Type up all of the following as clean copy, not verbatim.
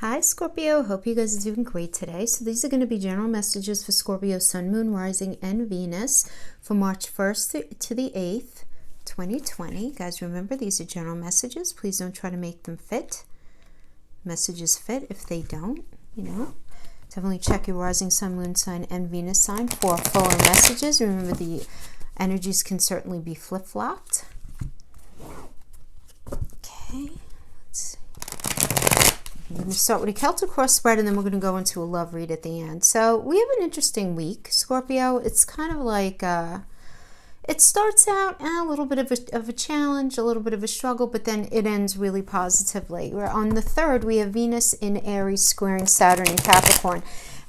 Hi Scorpio, hope you guys are doing great today. So these are going to be general messages for Scorpio, Sun, Moon, Rising, and Venus for March 1st to the 8th, 2020. Guys, remember these are general messages. Please don't try to make them fit. Messages fit if they don't, Definitely check your Rising, Sun, Moon sign, and Venus sign for fuller messages. Remember the energies can certainly be flip-flopped. Okay, let's see. I'm going to start with a Celtic cross spread, and then we're going to go into a love read at the end. So we have an interesting week, Scorpio. It's kind of like, it starts out a little bit of a challenge, a little bit of a struggle, but then it ends really positively. We're on the 3rd, we have Venus in Aries squaring Saturn in Capricorn.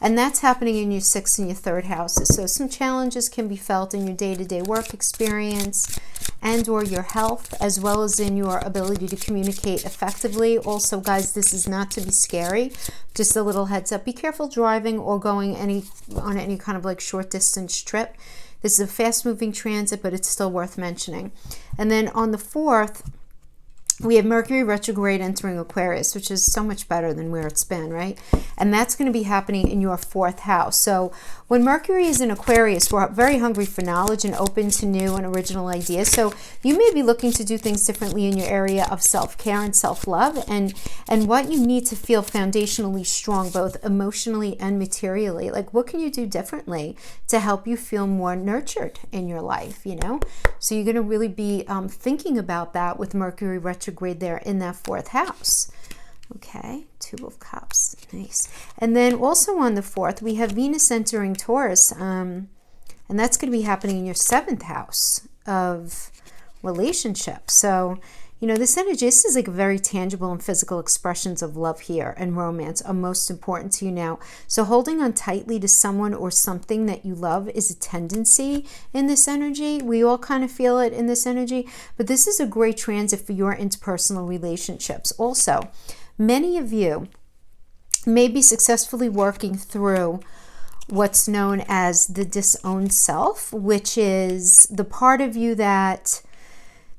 And that's happening in your 6th and your 3rd houses. So some challenges can be felt in your day-to-day work experience and or your health, as well as in your ability to communicate effectively. Also, guys, this is not to be scary. Just a little heads up. Be careful driving or going on any kind of like short distance trip. This is a fast-moving transit, but it's still worth mentioning. And then on the 4th, we have Mercury retrograde entering Aquarius, which is so much better than where it's been, right? And that's going to be happening in your 4th house. So when Mercury is in Aquarius, we're very hungry for knowledge and open to new and original ideas. So you may be looking to do things differently in your area of self-care and self-love and what you need to feel foundationally strong, both emotionally and materially. Like, what can you do differently to help you feel more nurtured in your life, So you're going to really be thinking about that with Mercury retrograde there in that 4th house. Okay, 2 of Cups, nice. And then also on the 4th, we have Venus entering Taurus, and that's going to be happening in your 7th house of relationships. So, this energy, this is like very tangible and physical expressions of love here, and romance are most important to you now. So holding on tightly to someone or something that you love is a tendency in this energy. We all kind of feel it in this energy, but this is a great transit for your interpersonal relationships. Also, many of you may be successfully working through what's known as the disowned self, which is the part of you that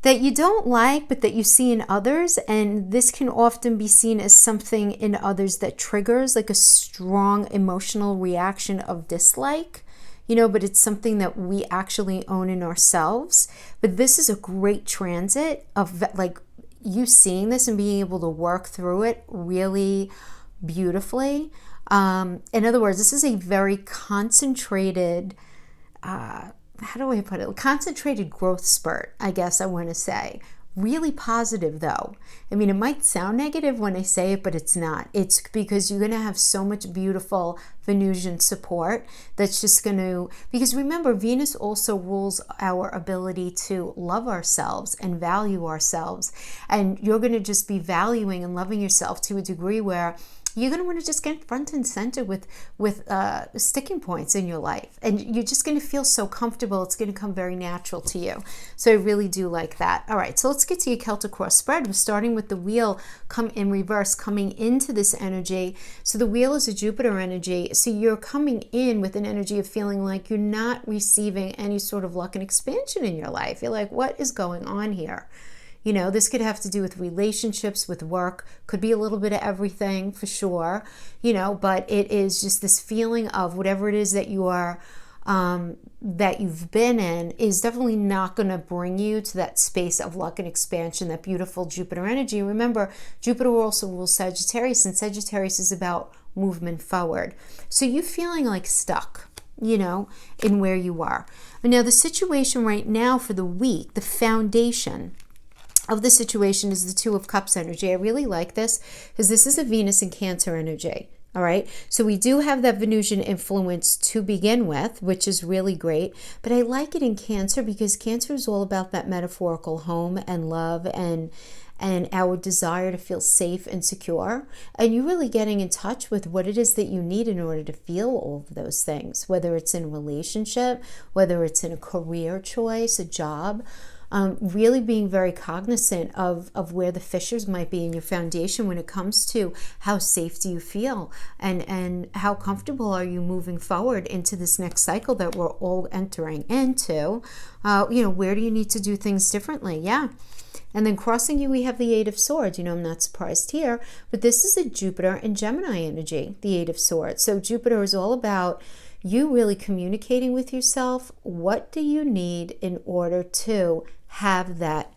you don't like, but that you see in others. And this can often be seen as something in others that triggers like a strong emotional reaction of dislike, but it's something that we actually own in ourselves. But this is a great transit of like you seeing this and being able to work through it really beautifully. In other words, this is a very concentrated, how do I put it? Concentrated growth spurt, I guess I want to say. Really positive though. I mean, it might sound negative when I say it, but it's not. It's because you're going to have so much beautiful Venusian support that's just going to, because remember, Venus also rules our ability to love ourselves and value ourselves. And you're going to just be valuing and loving yourself to a degree where you're going to want to just get front and center with sticking points in your life. And you're just going to feel so comfortable. It's going to come very natural to you. So I really do like that. All right, so let's get to your Celtic cross spread. We're starting with the wheel come in reverse, coming into this energy. So the wheel is a Jupiter energy. So you're coming in with an energy of feeling like you're not receiving any sort of luck and expansion in your life. You're like, what is going on here? This could have to do with relationships, with work, could be a little bit of everything for sure, but it is just this feeling of whatever it is that you are, that you've been in is definitely not going to bring you to that space of luck and expansion, that beautiful Jupiter energy. Remember, Jupiter also rules Sagittarius, and Sagittarius is about movement forward. So you're feeling like stuck, in where you are. Now, the situation right now for the week, the foundation of the situation is the 2 of Cups energy. I really like this because this is a Venus and Cancer energy. All right. So we do have that Venusian influence to begin with, which is really great. But I like it in Cancer because Cancer is all about that metaphorical home and love and our desire to feel safe and secure. And you're really getting in touch with what it is that you need in order to feel all of those things, whether it's in a relationship, whether it's in a career choice, a job. Really being very cognizant of where the fissures might be in your foundation when it comes to how safe do you feel and how comfortable are you moving forward into this next cycle that we're all entering into. Where do you need to do things differently? Yeah. And then crossing you, we have the Eight of Swords. You know, I'm not surprised here, but this is a Jupiter and Gemini energy, the Eight of Swords. So Jupiter is all about you really communicating with yourself. What do you need in order to have that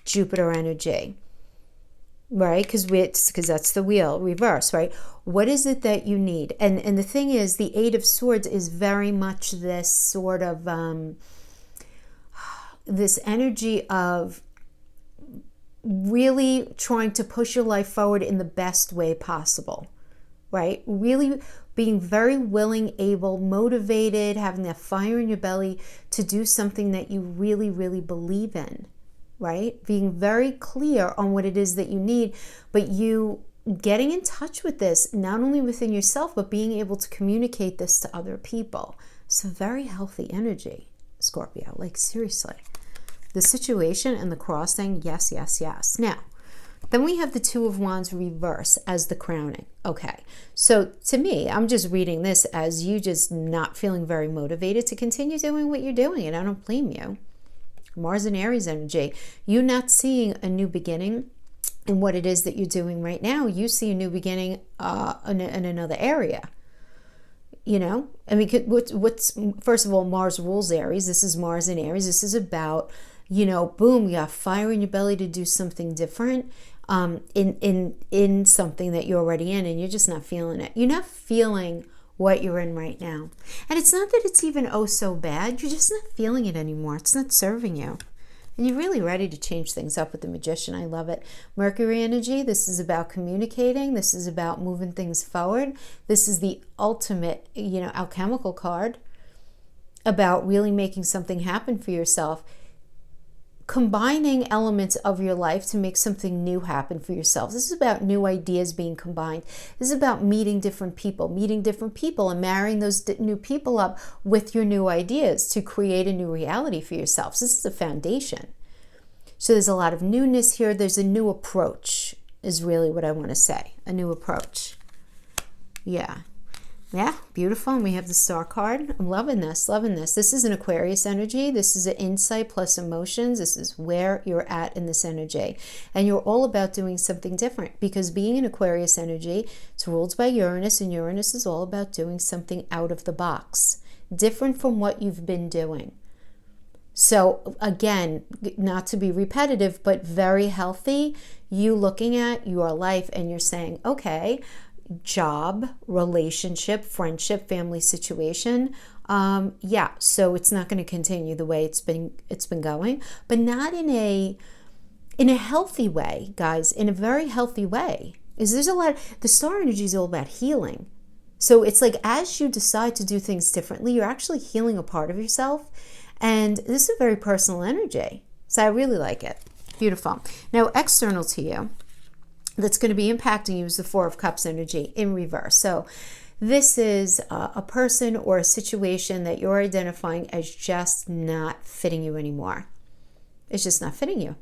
Jupiter energy? Right? Because that's the wheel reverse, right? What is it that you need? And the thing is, the Eight of Swords is very much this sort of this energy of really trying to push your life forward in the best way possible, right? Really being very willing, able, motivated, having that fire in your belly to do something that you really, really believe in, right? Being very clear on what it is that you need, but you getting in touch with this, not only within yourself, but being able to communicate this to other people. So very healthy energy, Scorpio, like seriously. The situation and the crossing, yes, yes, yes. Now, then we have the Two of Wands reverse as the crowning. Okay, so to me, I'm just reading this as you just not feeling very motivated to continue doing what you're doing, and I don't blame you. Mars and Aries energy, you not seeing a new beginning in what it is that you're doing right now. You see a new beginning in another area. You know, I mean, what's first of all, Mars rules Aries. This is Mars and Aries. This is about, you know, boom, you got fire in your belly to do something different in something that you're already in, and you're just not feeling it. You're not feeling what you're in right now. And it's not that it's even oh so bad. You're just not feeling it anymore. It's not serving you. And you're really ready to change things up with the Magician. I love it. Mercury energy, this is about communicating. This is about moving things forward. This is the ultimate, you know, alchemical card about really making something happen for yourself. Combining elements of your life to make something new happen for yourselves. This is about new ideas being combined. This is about meeting different people and marrying those new people up with your new ideas to create a new reality for yourselves. This is a foundation. So there's a lot of newness here. There's a new approach is really what I want to say. A new approach. Yeah. Yeah, beautiful. And we have the Star card. I'm loving this, loving this. This is an Aquarius energy. This is an insight plus emotions. This is where you're at in this energy. And you're all about doing something different, because being an Aquarius energy, it's ruled by Uranus, and Uranus is all about doing something out of the box, different from what you've been doing. So again, not to be repetitive, but very healthy, you looking at your life and you're saying, okay, job, relationship, friendship, family situation, yeah, so it's not going to continue the way it's been going, but not in a healthy way, guys. In a very healthy way. There's a lot, the Star energy is all about healing. So it's like as you decide to do things differently, you're actually healing a part of yourself, and this is a very personal energy. So I really like it. Beautiful. Now, external to you, that's going to be impacting you is the Four of Cups energy in reverse. So this is a person or a situation that you're identifying as just not fitting you anymore. It's just not fitting you.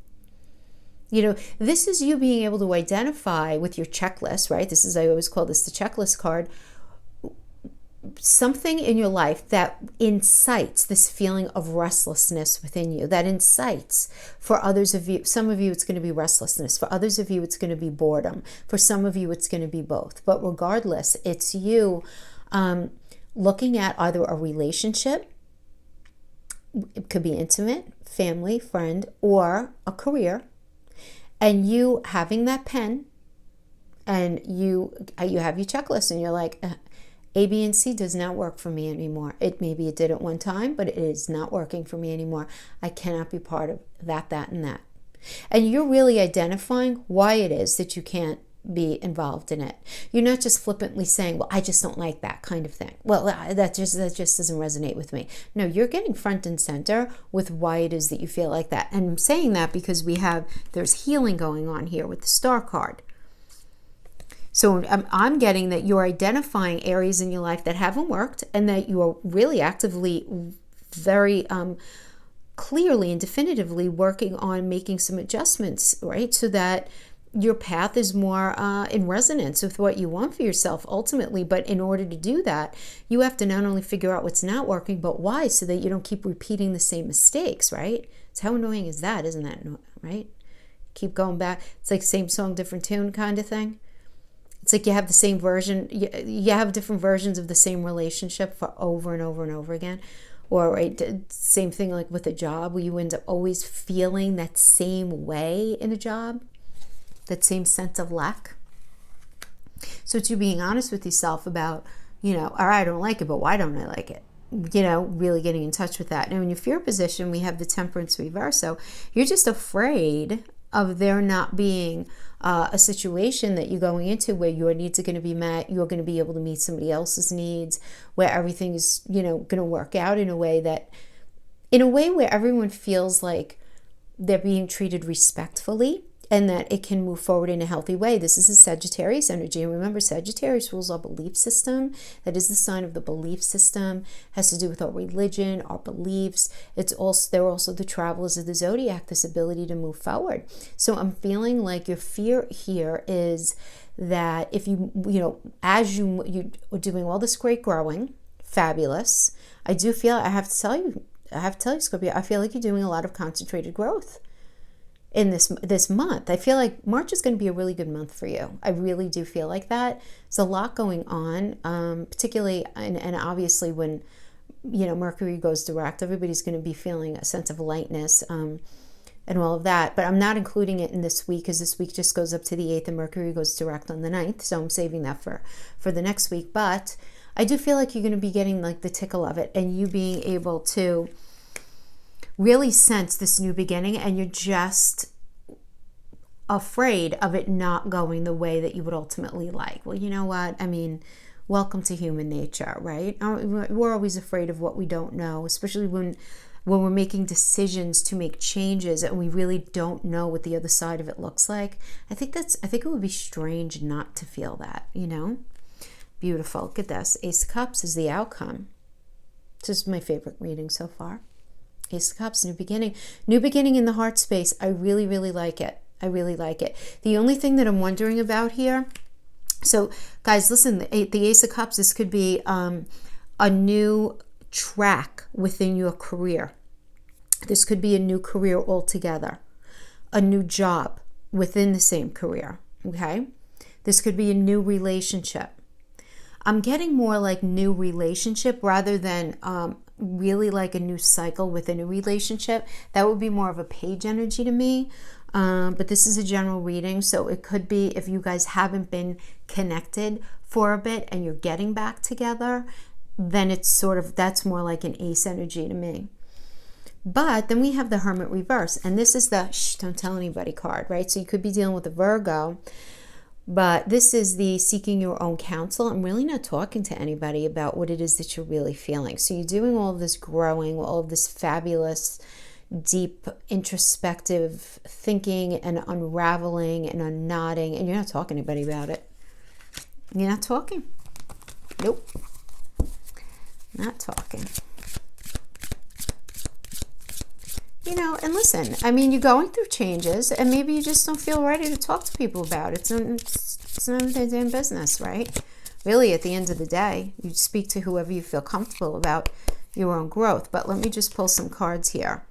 You know, this is you being able to identify with your checklist, right? This is, I always call this the checklist card. Something in your life that incites this feeling of restlessness within you, that incites for others of you. Some of you, it's going to be restlessness. For others of you, it's going to be boredom. For some of you, it's going to be both. But regardless, it's you looking at either a relationship, it could be intimate, family, friend, or a career, and you having that pen, and you have your checklist, and you're like, A, B, and C does not work for me anymore. Maybe it did at one time, but it is not working for me anymore. I cannot be part of that, and that. And you're really identifying why it is that you can't be involved in it. You're not just flippantly saying, well, I just don't like that kind of thing. Well, that just doesn't resonate with me. No, you're getting front and center with why it is that you feel like that. And I'm saying that because there's healing going on here with the Star card. So I'm getting that you're identifying areas in your life that haven't worked, and that you are really actively, very clearly and definitively working on making some adjustments, right? So that your path is more in resonance with what you want for yourself ultimately. But in order to do that, you have to not only figure out what's not working, but why, so that you don't keep repeating the same mistakes, right? So how annoying is that, isn't that, right? keep going back. It's like same song, different tune kind of thing. It's like you have the same version, you have different versions of the same relationship for over and over and over again. Or right, same thing like with a job, where you end up always feeling that same way in a job, that same sense of lack. So to being honest with yourself about, all right, I don't like it, but why don't I like it? Really getting in touch with that. Now in your fear position, we have the temperance reverse. So you're just afraid of there not being a situation that you're going into where your needs are going to be met, you're going to be able to meet somebody else's needs, where everything is, going to work out in a way where everyone feels like they're being treated respectfully and that it can move forward in a healthy way. This is a Sagittarius energy. And remember, Sagittarius rules our belief system. That is the sign of the belief system. It has to do with our religion, our beliefs. They're also the travelers of the zodiac, this ability to move forward. So I'm feeling like your fear here is that if as you are doing all this great growing, fabulous. I have to tell you, Scorpio, I feel like you're doing a lot of concentrated growth in this month. I feel like March is going to be a really good month for you. I really do feel like that. There's a lot going on, particularly and obviously when Mercury goes direct, everybody's going to be feeling a sense of lightness and all of that. But I'm not including it in this week, because this week just goes up to the 8th and Mercury goes direct on the 9th. So I'm saving that for the next week. But I do feel like you're going to be getting like the tickle of it, and you being able to really sense this new beginning, and you're just afraid of it not going the way that you would ultimately like. Well, you know what? I mean, welcome to human nature, right? We're always afraid of what we don't know, especially when we're making decisions to make changes and we really don't know what the other side of it looks like. I think it would be strange not to feel that, Beautiful. Look at this. Ace of Cups is the outcome. This is my favorite reading so far. Ace of Cups, new beginning. New beginning in the heart space. I really, really like it. I really like it. The only thing that I'm wondering about here, so guys, listen, the Ace of Cups, this could be a new track within your career. This could be a new career altogether, a new job within the same career, okay? This could be a new relationship. I'm getting more like new relationship rather than really like a new cycle within a relationship. That would be more of a page energy to me. But this is a general reading, so it could be if you guys haven't been connected for a bit and you're getting back together, then it's that's more like an ace energy to me. But then we have the Hermit reverse, and this is the don't tell anybody card, right? So you could be dealing with a Virgo, but this is the seeking your own counsel. I'm really not talking to anybody about what it is that you're really feeling. So you're doing all of this growing, all of this fabulous, deep, introspective thinking and unraveling and unknotting, and you're not talking to anybody about it. You're not talking. Nope. Not talking. And listen, I mean, you're going through changes, and maybe you just don't feel ready to talk to people about it. It's none of their damn business, right? Really, at the end of the day, you speak to whoever you feel comfortable about your own growth. But let me just pull some cards here.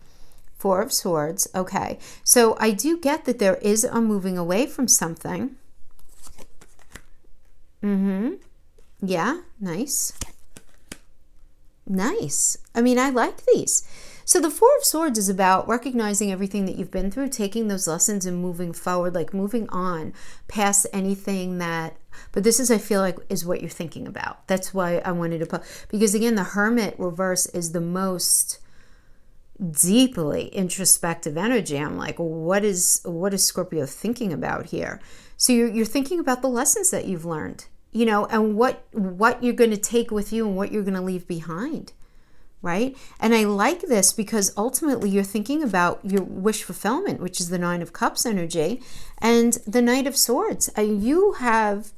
Four of Swords. Okay, so I do get that there is a moving away from something. Yeah, nice. Nice. I mean, I like these. So the Four of Swords is about recognizing everything that you've been through, taking those lessons and moving forward, like moving on past anything that, but this is, I feel like, is what you're thinking about. That's why I wanted to put, because again, the Hermit reverse is the most deeply introspective energy. I'm like, what is Scorpio thinking about here? So you're thinking about the lessons that you've learned, and what you're going to take with you and what you're going to leave behind. Right? And I like this because ultimately you're thinking about your wish fulfillment, which is the Nine of Cups energy, and the Knight of Swords. You have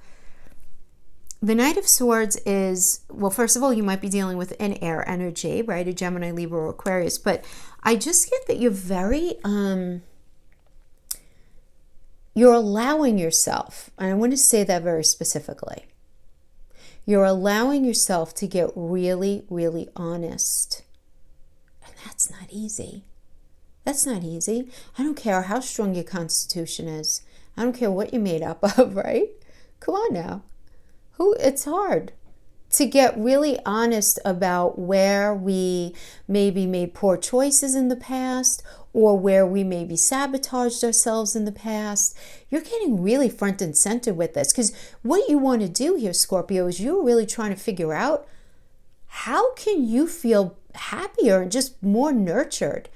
the Knight of Swords is, well, first of all, you might be dealing with an air energy, right? A Gemini, Libra, or Aquarius. But I just get that you're very, you're allowing yourself, and I want to say that very specifically. You're allowing yourself to get really, really honest. And that's not easy. That's not easy. I don't care how strong your constitution is. I don't care what you're made up of, right? Come on now. It's hard to get really honest about where we maybe made poor choices in the past, or where we maybe sabotaged ourselves in the past. You're getting really front and center with this, because what you want to do here, Scorpio, is you're really trying to figure out how can you feel happier and just more nurtured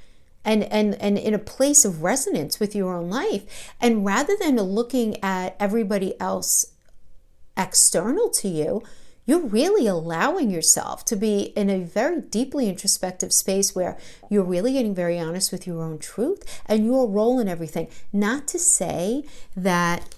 and in a place of resonance with your own life. And rather than looking at everybody else external to you, you're really allowing yourself to be in a very deeply introspective space where you're really getting very honest with your own truth and your role in everything. Not to say that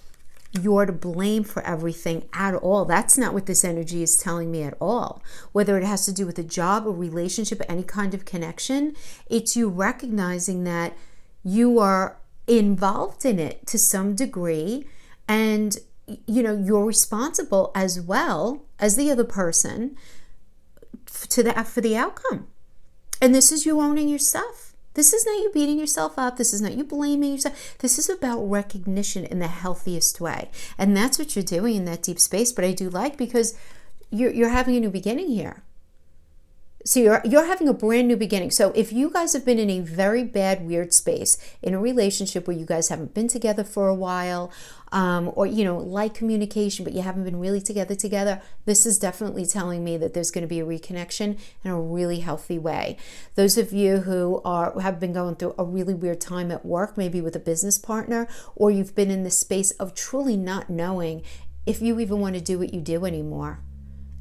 you're to blame for everything at all. That's not what this energy is telling me at all. Whether it has to do with a job, a relationship, any kind of connection, it's you recognizing that you are involved in it to some degree, and you're responsible as well as the other person for the outcome. And this is you owning your stuff. This is not you beating yourself up. This is not you blaming yourself. This is about recognition in the healthiest way. And that's what you're doing in that deep space. But I do like, because you're having a new beginning here. So you're having a brand new beginning. So if you guys have been in a very bad, weird space in a relationship where you guys haven't been together for a while, or like communication, but you haven't been really together, this is definitely telling me that there's going to be a reconnection in a really healthy way. Those of you who have been going through a really weird time at work, maybe with a business partner, or you've been in this space of truly not knowing if you even want to do what you do anymore,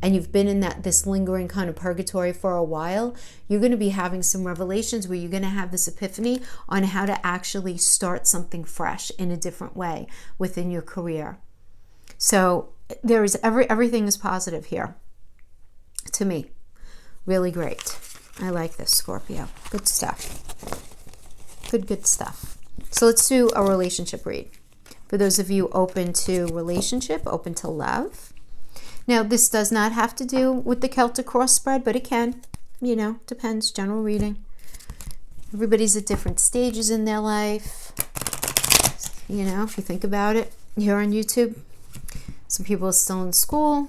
and you've been in this lingering kind of purgatory for a while, you're going to be having some revelations where you're going to have this epiphany on how to actually start something fresh in a different way within your career. So there is everything is positive here to me. Really great. I like this, Scorpio. Good stuff. Good stuff. So let's do a relationship read. For those of you open to relationship, open to love. Now, this does not have to do with the Celtic cross spread, but it can. Depends. General reading. Everybody's at different stages in their life. If you think about it, here on YouTube, some people are still in school.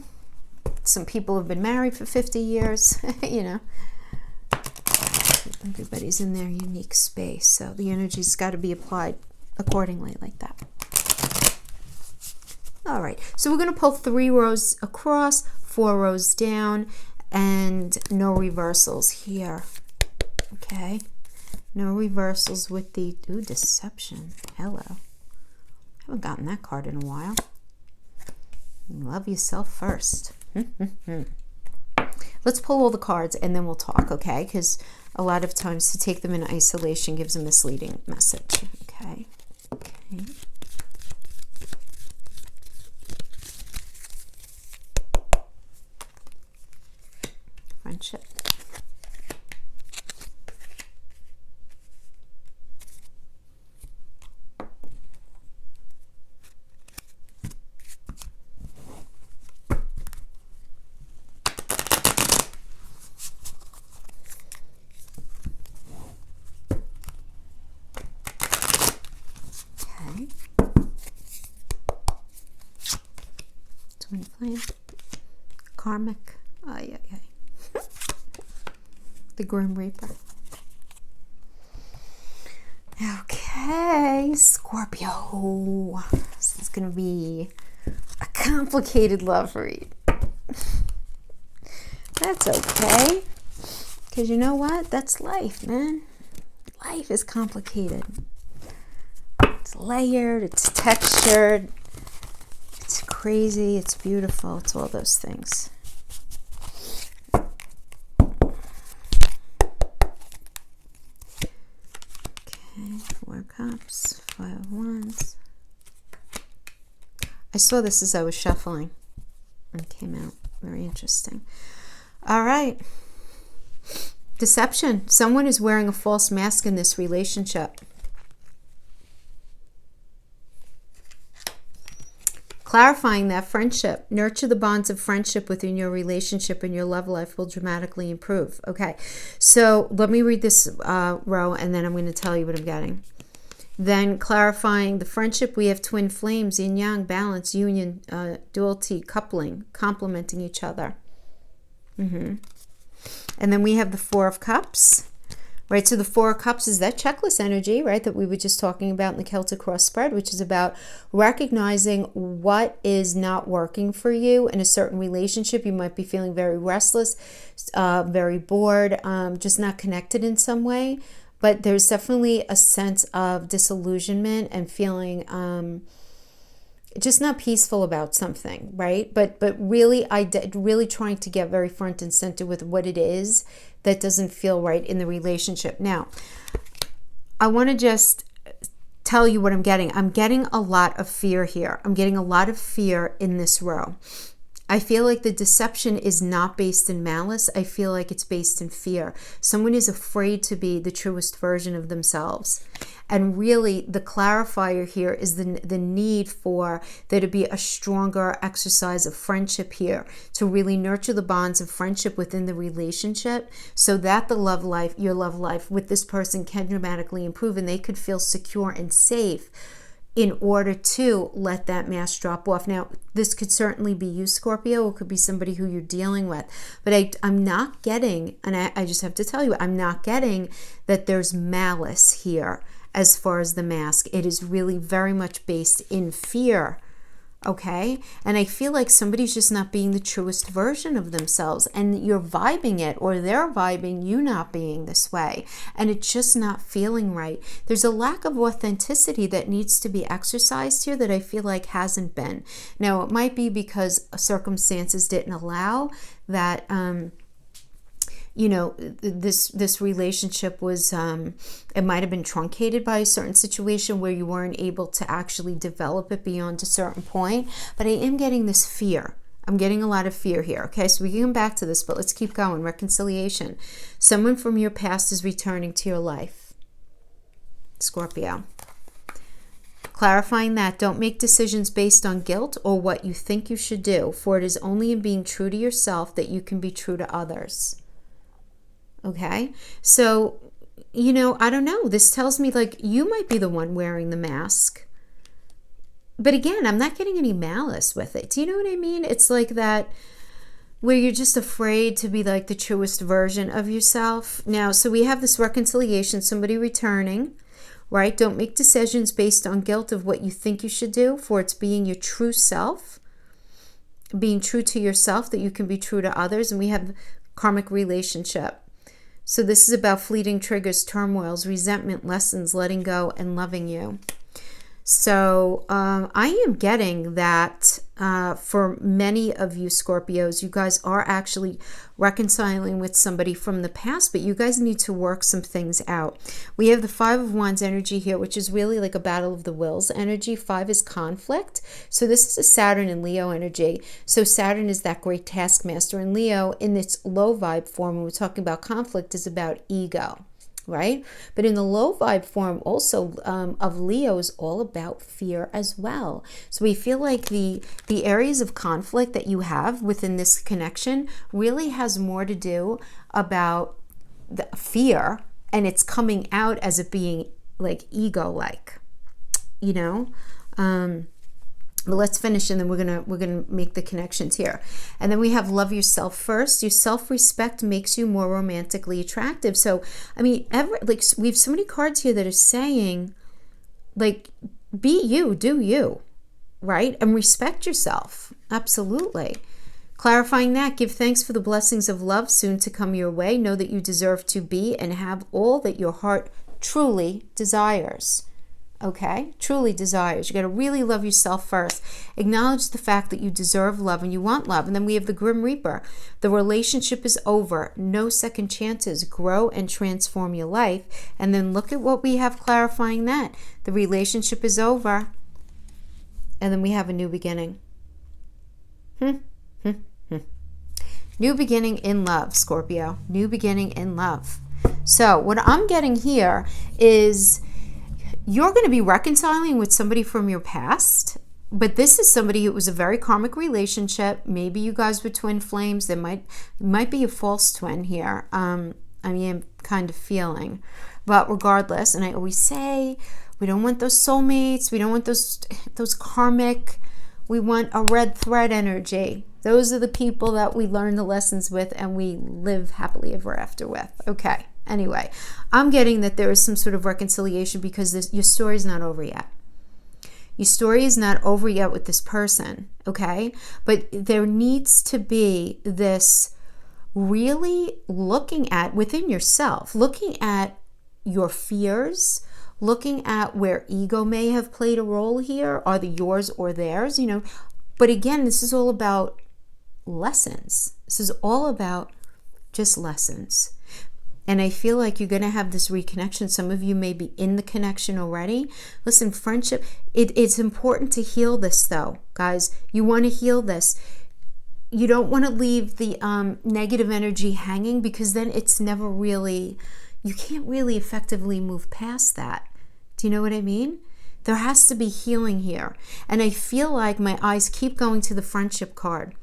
Some people have been married for 50 years. Everybody's in their unique space. So the energy's got to be applied accordingly like that. All right, so we're going to pull 3 rows across, 4 rows down, and no reversals here. Okay, no reversals with the deception. Hello. Haven't gotten that card in a while. Love yourself first. Let's pull all the cards and then we'll talk, okay? Because a lot of times to take them in isolation gives a misleading message. Okay. Friendship. Okay. Twin flame. Karmic. Yeah. The Grim Reaper. Okay, Scorpio. This is going to be a complicated love read. That's okay. Because you know what? That's life, man. Life is complicated. It's layered, it's textured, it's crazy, it's beautiful, it's all those things. Okay, 4 cups, 5 of wands. I saw this as I was shuffling and came out. Very interesting. All right. Deception. Someone is wearing a false mask in this relationship. Clarifying that friendship. Nurture the bonds of friendship within your relationship, and your love life will dramatically improve. Okay, so let me read this row, and then I'm going to tell you what I'm getting. Then clarifying the friendship, we have twin flames, yin yang, balance, union, duality, coupling, complementing each other. And then we have the Four of Cups. Right, so the Four of Cups is that checklist energy, right, that we were just talking about in the Celtic cross spread, which is about recognizing what is not working for you in a certain relationship. You might be feeling very restless, very bored, just not connected in some way. But there's definitely a sense of disillusionment and feeling just not peaceful about something, right? But really, really trying to get very front and center with what it is that doesn't feel right in the relationship. Now, I want to just tell you what I'm getting. I'm getting a lot of fear here. I'm getting a lot of fear in this row. I feel like the deception is not based in malice. I feel like it's based in fear. Someone is afraid to be the truest version of themselves. And really, the clarifier here is the need for there to be a stronger exercise of friendship here, to really nurture the bonds of friendship within the relationship, so that the love life, your love life with this person can dramatically improve, and they could feel secure and safe in order to let that mask drop off. Now, this could certainly be you, Scorpio. It could be somebody who you're dealing with. But I'm not getting, and I just have to tell you, I'm not getting that there's malice here as far as the mask. It is really very much based in fear. Okay? And I feel like somebody's just not being the truest version of themselves, and you're vibing it, or they're vibing you not being this way, and it's just not feeling right. There's a lack of authenticity that needs to be exercised here that I feel like hasn't been. Now, it might be because circumstances didn't allow that, this relationship was, it might have been truncated by a certain situation where you weren't able to actually develop it beyond a certain point. But I am getting this fear. I'm getting a lot of fear here. Okay, so we can come back to this, but let's keep going. Reconciliation. Someone from your past is returning to your life. Scorpio. Clarifying that, don't make decisions based on guilt or what you think you should do, for it is only in being true to yourself that you can be true to others. Okay, so, I don't know. This tells me like you might be the one wearing the mask. But again, I'm not getting any malice with it. Do you know what I mean? It's like that where you're just afraid to be like the truest version of yourself. Now, so we have this reconciliation, somebody returning, right? Don't make decisions based on guilt of what you think you should do, for it's being your true self, being true to yourself that you can be true to others. And we have karmic relationship. So this is about fleeting triggers, turmoils, resentment, lessons, letting go, and loving you. So I am getting that for many of you Scorpios, you guys are actually reconciling with somebody from the past, but you guys need to work some things out. We have the Five of Wands energy here, which is really like a battle of the wills energy. 5 is conflict. So this is a Saturn and Leo energy. So Saturn is that great taskmaster, and Leo in its low vibe form, when we're talking about conflict, is about ego. Right? But in the low vibe form also of Leo is all about fear as well. So we feel like the areas of conflict that you have within this connection really has more to do about the fear, and it's coming out as it being like ego-like, But let's finish, and then we're gonna make the connections here. And then we have love yourself first. Your self-respect makes you more romantically attractive. So I mean, we have so many cards here that are saying, like, be you, do you, right? And respect yourself. Absolutely. Clarifying that, give thanks for the blessings of love soon to come your way. Know that you deserve to be and have all that your heart truly desires. Okay, truly desires. You got to really love yourself first. Acknowledge the fact that you deserve love and you want love. And then we have the Grim Reaper. The relationship is over. No second chances. Grow and transform your life. And then look at what we have clarifying that. The relationship is over. And then we have a new beginning. New beginning in love, Scorpio. New beginning in love. So what I'm getting here is you're going to be reconciling with somebody from your past, But this is somebody who was a very karmic relationship. Maybe you guys were twin flames. There might be a false twin here. I'm kind of feeling. But regardless, and I always say, we don't want those soulmates. We don't want those karmic. We want a red thread energy. Those are the people that we learn the lessons with and we live happily ever after with. Okay. Anyway, I'm getting that there is some sort of reconciliation because your story is not over yet. Your story is not over yet with this person, okay? But there needs to be this really looking at within yourself, looking at your fears, looking at where ego may have played a role here, either yours or theirs, But again, this is all about lessons. This is all about just lessons. And I feel like you're going to have this reconnection. Some of you may be in the connection already. Listen, friendship, it's important to heal this though, guys. You want to heal this. You don't want to leave the negative energy hanging because then it's never really, you can't really effectively move past that. Do you know what I mean? There has to be healing here. And I feel like my eyes keep going to the friendship card.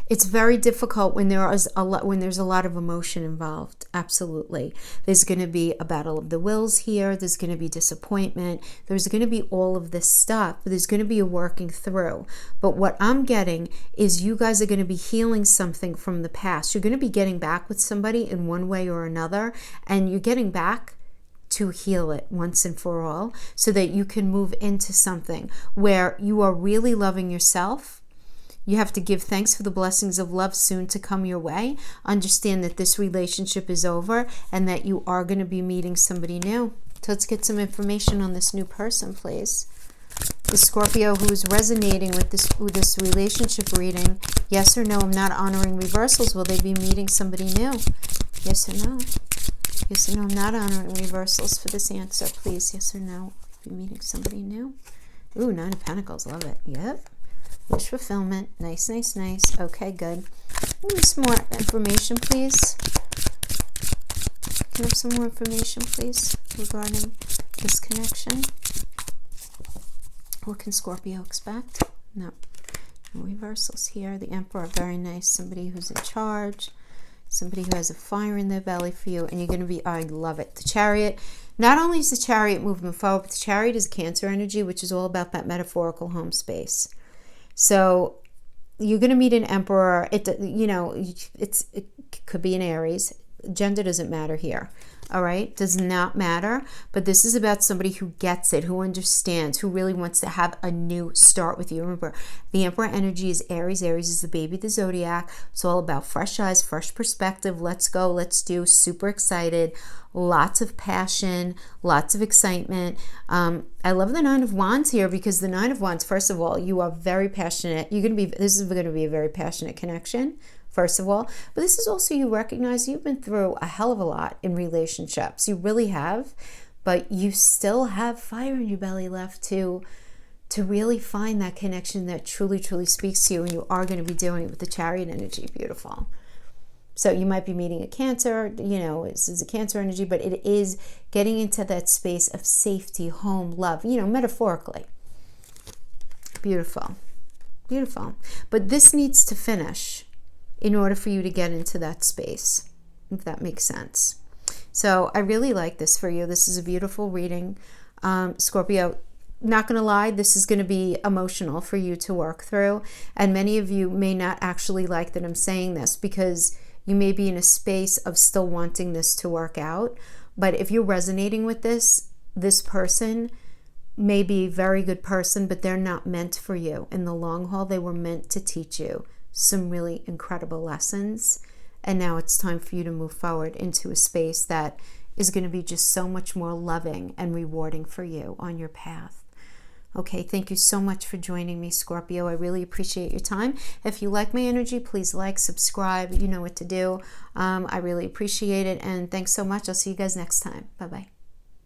It's very difficult when there's a lot of emotion involved. Absolutely. There's going to be a battle of the wills here. There's going to be disappointment. There's going to be all of this stuff. But there's going to be a working through. But what I'm getting is you guys are going to be healing something from the past. You're going to be getting back with somebody in one way or another. And you're getting back to heal it once and for all so that you can move into something where you are really loving yourself. You have to give thanks for the blessings of love soon to come your way. Understand that this relationship is over and that you are going to be meeting somebody new. So let's get some information on this new person, please. The Scorpio who is resonating with this relationship reading. Yes or no, I'm not honoring reversals. Will they be meeting somebody new? Yes or no? Yes or no, I'm not honoring reversals for this answer, please. Yes or no, be meeting somebody new? Ooh, 9 of Pentacles, love it. Yep. Wish fulfillment. Nice, nice, nice. Okay, good. Some more information, please. Can I have some more information, please, regarding this connection? What can Scorpio expect? No. No reversals here. The Emperor, very nice. Somebody who's in charge. Somebody who has a fire in their belly for you. And you're going to be, I love it. The Chariot. Not only is the Chariot moving forward, but the Chariot is Cancer energy, which is all about that metaphorical home space. So you're going to meet an Emperor. It could be an Aries. Gender doesn't matter here. All right? Does not matter. But this is about somebody who gets it, who understands, who really wants to have a new start with you. Remember, the Emperor energy is Aries. Aries is the baby of the zodiac. It's all about fresh eyes, fresh perspective. Let's go. Let's do. Super excited. Lots of passion, lots of excitement. I love the 9 of Wands here because the 9 of Wands, first of all, you are very passionate. This is going to be a very passionate connection, first of all. But this is also you recognize you've been through a hell of a lot in relationships. You really have, but you still have fire in your belly left to really find that connection that truly, truly speaks to you. And you are going to be doing it with the Chariot energy. Beautiful. So you might be meeting a Cancer, this is a Cancer energy, but it is getting into that space of safety, home, love, metaphorically. Beautiful. Beautiful. But this needs to finish in order for you to get into that space, if that makes sense. So I really like this for you. This is a beautiful reading. Scorpio, not going to lie, this is going to be emotional for you to work through. And many of you may not actually like that I'm saying this because you may be in a space of still wanting this to work out. But if you're resonating with this person may be a very good person, but they're not meant for you. In the long haul, they were meant to teach you some really incredible lessons. And now it's time for you to move forward into a space that is going to be just so much more loving and rewarding for you on your path. Okay, thank you so much for joining me, Scorpio. I really appreciate your time. If you like my energy, please like, subscribe. You know what to do. I really appreciate it. And thanks so much. I'll see you guys next time. Bye-bye.